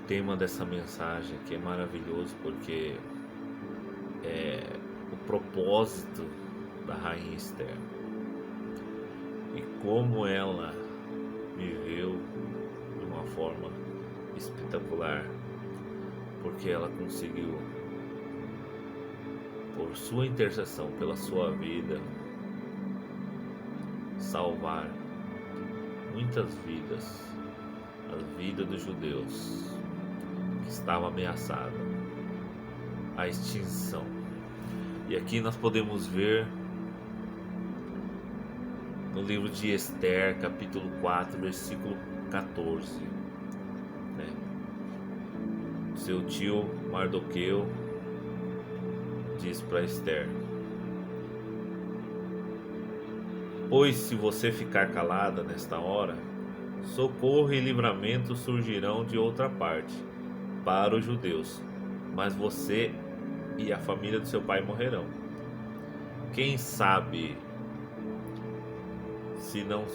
tema dessa mensagem aqui é maravilhoso porque é o propósito da Rainha Esther e como ela viveu de uma forma espetacular, porque ela conseguiu, por sua intercessão, pela sua vida, salvar muitas vidas, a vida dos judeus que estava ameaçada a extinção. E aqui nós podemos ver no livro de Esther, capítulo 4, versículo 14, né? Seu tio Mardoqueu diz para Esther: pois se você ficar calada nesta hora, socorro e livramento surgirão de outra parte para os judeus, mas você e a família do seu pai morrerão. Quem sabe se não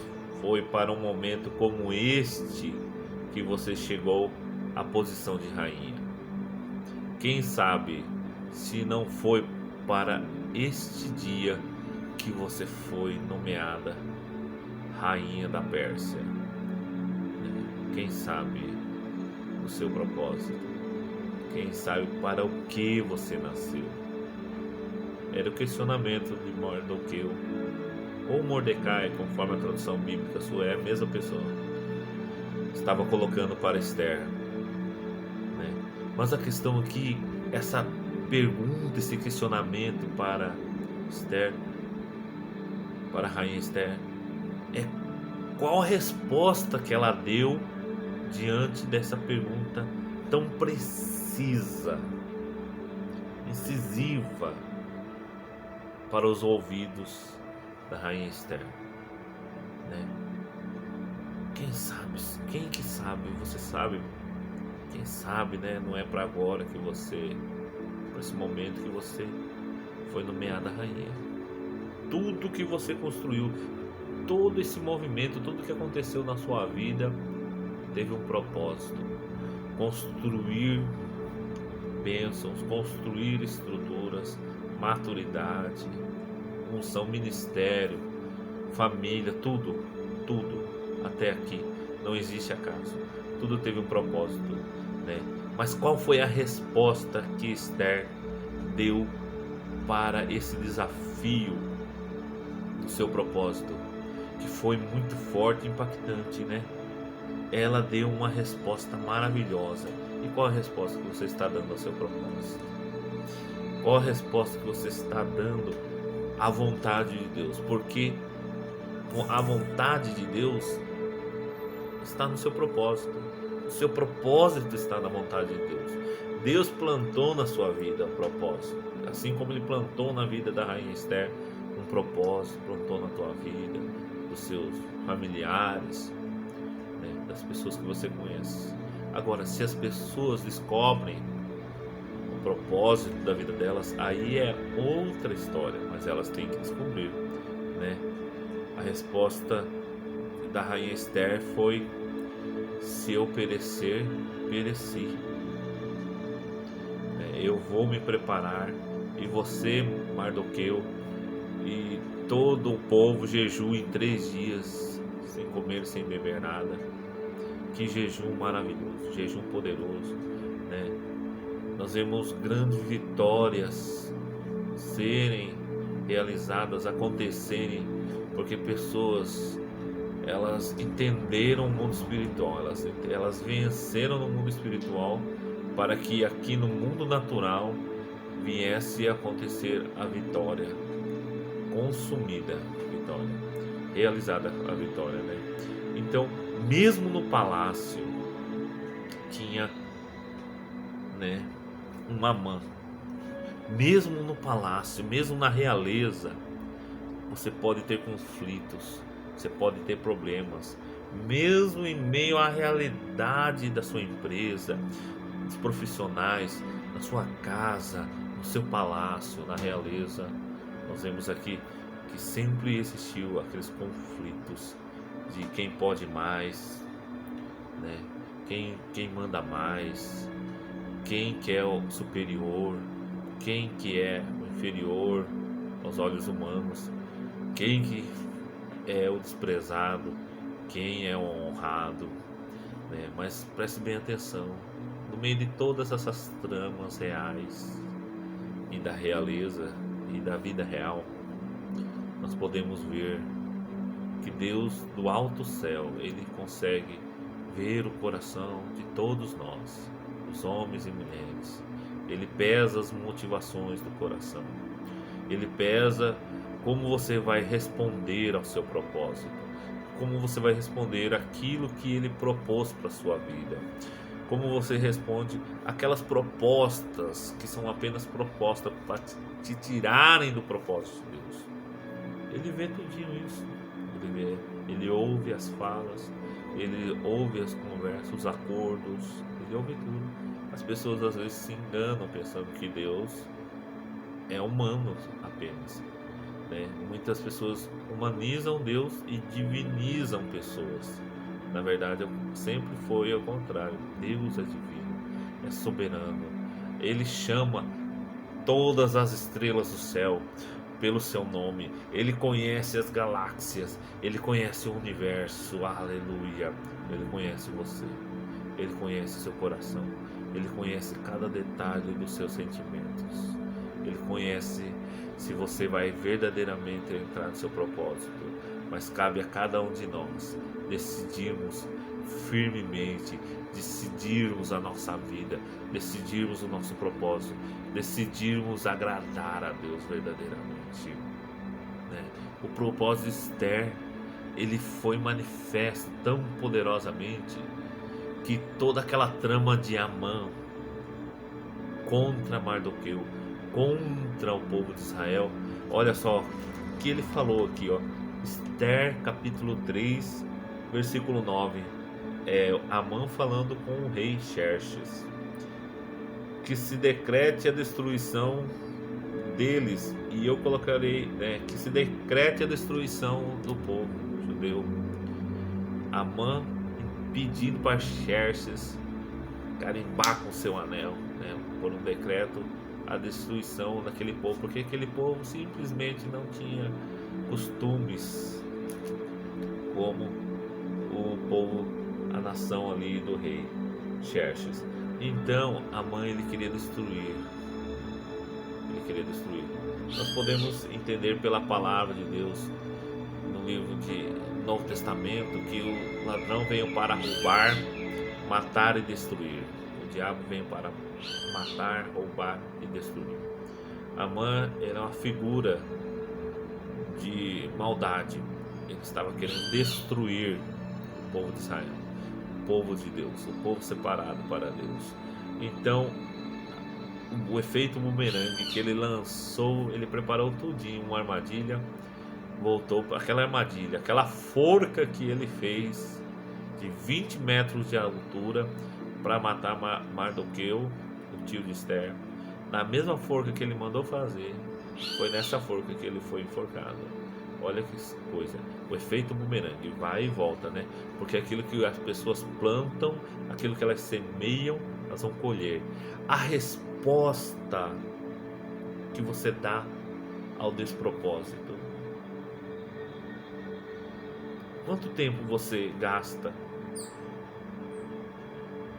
foi para um momento como este que você chegou à posição de rainha? Quem sabe se não foi para este dia que você foi nomeada rainha da Pérsia? Quem sabe o seu propósito? Quem sabe para o que você nasceu? Era o questionamento de Mardoqueu, ou Mordecai, conforme a tradução bíblica sua, é a mesma pessoa. Estava colocando para Esther, né? Mas a questão aqui, essa pergunta, esse questionamento para Esther, para a rainha Esther, é qual a resposta que ela deu diante dessa pergunta tão precisa, incisiva para os ouvidos da rainha Esther, né? Quem que sabe, você sabe, quem sabe, né? Não é para agora que você, para esse momento que você foi nomeada rainha. Tudo que você construiu, todo esse movimento, tudo que aconteceu na sua vida teve um propósito: construir bênçãos, construir estruturas, maturidade, unção, ministério, família, tudo até aqui. Não existe acaso, tudo teve um propósito, né? Mas qual foi a resposta que Esther deu para esse desafio do seu propósito, que foi muito forte e impactante, né? Ela deu uma resposta maravilhosa. E qual a resposta que você está dando ao seu propósito? Qual a resposta que você está dando à vontade de Deus? Porque a vontade de Deus está no seu propósito. O seu propósito está na vontade de Deus. Deus plantou na sua vida um propósito, assim como Ele plantou na vida da rainha Esther um propósito, plantou na tua vida, dos seus familiares, né, das pessoas que você conhece. Agora, se as pessoas descobrem o propósito da vida delas, aí é outra história, mas elas têm que descobrir, né? A resposta da rainha Esther foi: se eu perecer, pereci. Eu vou me preparar, e você, Mardoqueu, e todo o povo jejue 3 dias, sem comer, sem beber nada. Que jejum maravilhoso, jejum poderoso, né? Nós vemos grandes vitórias serem realizadas, acontecerem, porque pessoas, elas entenderam o mundo espiritual, elas venceram no mundo espiritual, para que aqui no mundo natural viesse a acontecer a vitória, consumida a vitória, realizada a vitória, né? Então, mesmo no palácio tinha, né, uma mãe. Mesmo no palácio, mesmo na realeza, você pode ter conflitos, você pode ter problemas, mesmo em meio à realidade da sua empresa, dos profissionais, na sua casa, no seu palácio, na realeza. Nós vemos aqui que sempre existiu aqueles conflitos de quem pode mais, né? quem manda mais, quem que é o superior, quem que é o inferior aos olhos humanos, quem que é o desprezado, quem é o honrado, né? Mas preste bem atenção, no meio de todas essas tramas reais e da realeza e da vida real, nós podemos ver que Deus do alto céu, Ele consegue ver o coração de todos nós, os homens e mulheres. Ele pesa as motivações do coração. Ele pesa como você vai responder ao seu propósito, como você vai responder aquilo que Ele propôs para a sua vida, como você responde aquelas propostas que são apenas propostas para te tirarem do propósito de Deus. Ele vê tudinho isso. Ele ouve as falas, ele ouve as conversas, os acordos, ele ouve tudo. As pessoas às vezes se enganam pensando que Deus é humano apenas, né? Muitas pessoas humanizam Deus e divinizam pessoas. Na verdade, sempre foi ao contrário. Deus é divino, é soberano. Ele chama todas as estrelas do céu pelo seu nome. Ele conhece as galáxias, ele conhece o universo, aleluia. Ele conhece você, ele conhece seu coração, ele conhece cada detalhe dos seus sentimentos, ele conhece se você vai verdadeiramente entrar no seu propósito. Mas cabe a cada um de nós decidirmos firmemente, decidirmos a nossa vida, decidirmos o nosso propósito, decidirmos agradar a Deus verdadeiramente, né? O propósito de Esther, ele foi manifesto tão poderosamente que toda aquela trama de Amã contra Mardoqueu, contra o povo de Israel, olha só o que ele falou aqui, ó. Esther capítulo 3 versículo 9, Amã falando com o rei Xerxes: que se decrete a destruição deles, e eu colocarei, que se decrete a destruição do povo judeu. Amã pedindo para Xerxes carimbar com seu anel, né, por um decreto, a destruição daquele povo, porque aquele povo simplesmente não tinha costumes como o povo, a nação ali do rei Xerxes. Então Amã, ele queria destruir. Nós podemos entender pela palavra de Deus no livro de Novo Testamento que o ladrão veio para roubar, matar e destruir. O diabo veio para matar, roubar e destruir. Amã era uma figura de maldade. Ele estava querendo destruir o povo de Israel, o povo de Deus, o povo separado para Deus. Então, o efeito bumerangue que ele lançou, ele preparou tudinho, uma armadilha, voltou para aquela armadilha, aquela forca que ele fez de 20 metros de altura para matar Mardoqueu, o tio de Esther. Na mesma forca que ele mandou fazer, foi nessa forca que ele foi enforcado. Olha que coisa, o efeito bumerangue vai e volta, né? Porque aquilo que as pessoas plantam, aquilo que elas semeiam, elas vão colher. A resposta que você dá ao despropósito. Quanto tempo você gasta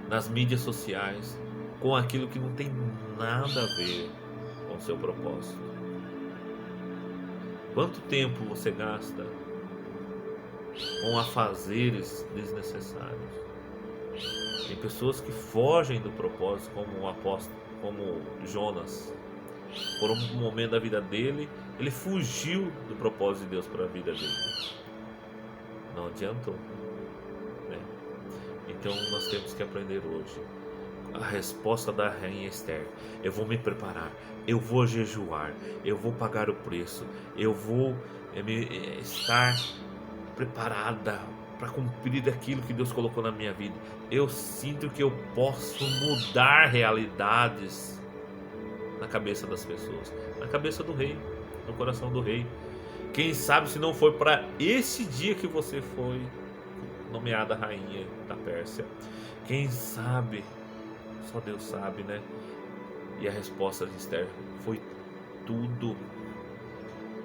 nas mídias sociais com aquilo que não tem nada a ver com o seu propósito? Quanto tempo você gasta com afazeres desnecessários? Tem pessoas que fogem do propósito, como o apóstolo, como Jonas. Por um momento da vida dele, ele fugiu do propósito de Deus para a vida dele. Não adiantou, né? Então nós temos que aprender hoje a resposta da rainha Esther: eu vou me preparar, eu vou jejuar, eu vou pagar o preço, eu vou estar preparada para cumprir aquilo que Deus colocou na minha vida. Eu sinto que eu posso mudar realidades na cabeça das pessoas, na cabeça do rei, no coração do rei. Quem sabe se não foi para esse dia que você foi nomeada rainha da Pérsia. Quem sabe, só Deus sabe, né? E a resposta de Esther foi tudo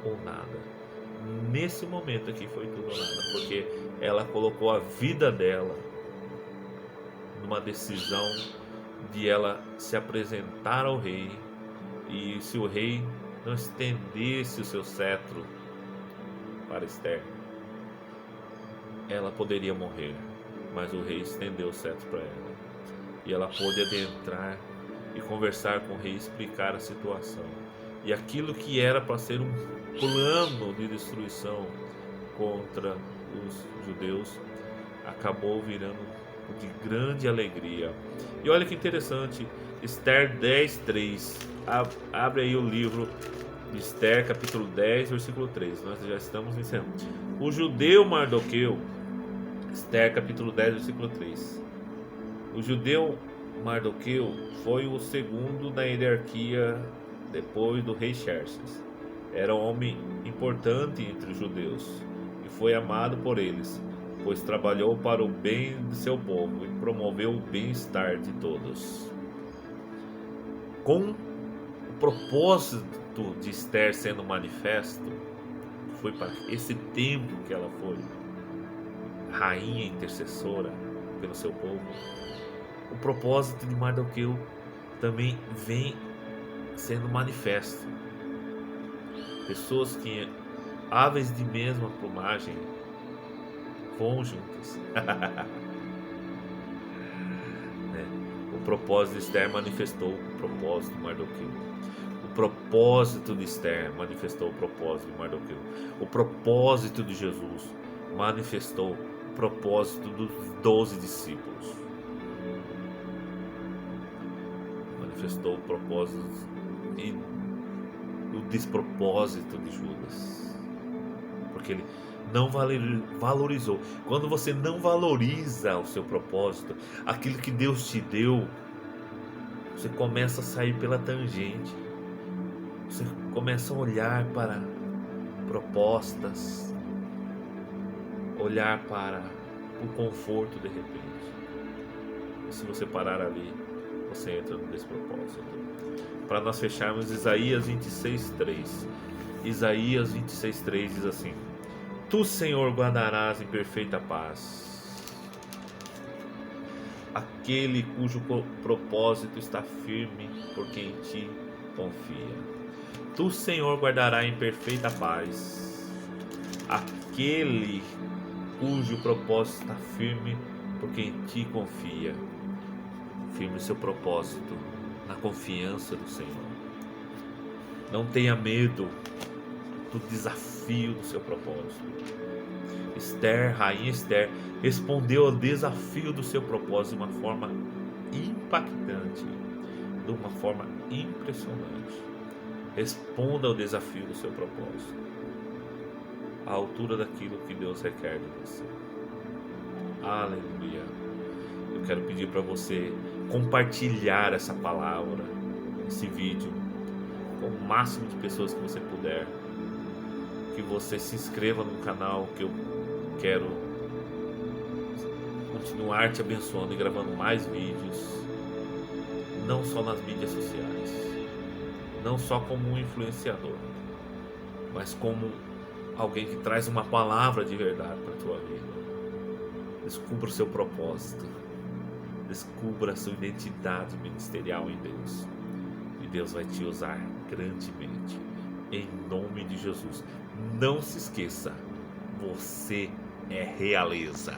ou nada. Nesse momento aqui foi tudo ou nada, porque ela colocou a vida dela numa decisão de ela se apresentar ao rei, e se o rei não estendesse o seu cetro para Esther, ela poderia morrer, mas o rei estendeu o cetro para ela, e ela pôde adentrar e conversar com o rei, explicar a situação, e aquilo que era para ser um plano de destruição contra os judeus acabou virando de grande alegria. E olha que interessante, Esther 10:3. Abre aí o livro de Esther, capítulo 10, versículo 3. Nós já estamos encerrando. O judeu Mardoqueu, Esther, capítulo 10, versículo 3. O judeu Mardoqueu foi o segundo na hierarquia depois do rei Xerxes. Era um homem importante entre os judeus e foi amado por eles, pois trabalhou para o bem de seu povo e promoveu o bem-estar de todos. Com o propósito de Esther sendo manifesto, foi para esse tempo que ela foi rainha intercessora pelo seu povo. O propósito de Mardoqueu também vem sendo manifesto. Pessoas que, aves de mesma plumagem, voam juntas. O propósito de Esther manifestou o propósito de Mardoqueu. O propósito de Esther manifestou o propósito de Mardoqueu. O propósito de Jesus manifestou o propósito dos 12 discípulos. Manifestou o propósito e o despropósito de Judas, porque ele não valorizou. Quando você não valoriza o seu propósito, aquilo que Deus te deu, você começa a sair pela tangente, você começa a olhar para propostas, olhar para o conforto de repente, e se você parar ali, você entra no despropósito. Para nós fecharmos, Isaías 26:3. Isaías 26:3 diz assim: Tu, Senhor, guardarás em perfeita paz aquele cujo propósito está firme, porque em ti confia. Tu, Senhor, guardará em perfeita paz aquele cujo propósito está firme, porque em ti confia. Firme o seu propósito na confiança do Senhor. Não tenha medo do desafio do seu propósito. Esther, rainha Esther, respondeu ao desafio do seu propósito de uma forma impactante, de uma forma impressionante. Responda ao desafio do seu propósito, à altura daquilo que Deus requer de você. Aleluia. Eu quero pedir para você compartilhar essa palavra, esse vídeo, com o máximo de pessoas que você puder. Que você se inscreva no canal, que eu quero continuar te abençoando e gravando mais vídeos, não só nas mídias sociais, não só como um influenciador, mas como alguém que traz uma palavra de verdade para a tua vida. Descubra o seu propósito, descubra a sua identidade ministerial em Deus, e Deus vai te usar grandemente, em nome de Jesus. Não se esqueça, você é realeza.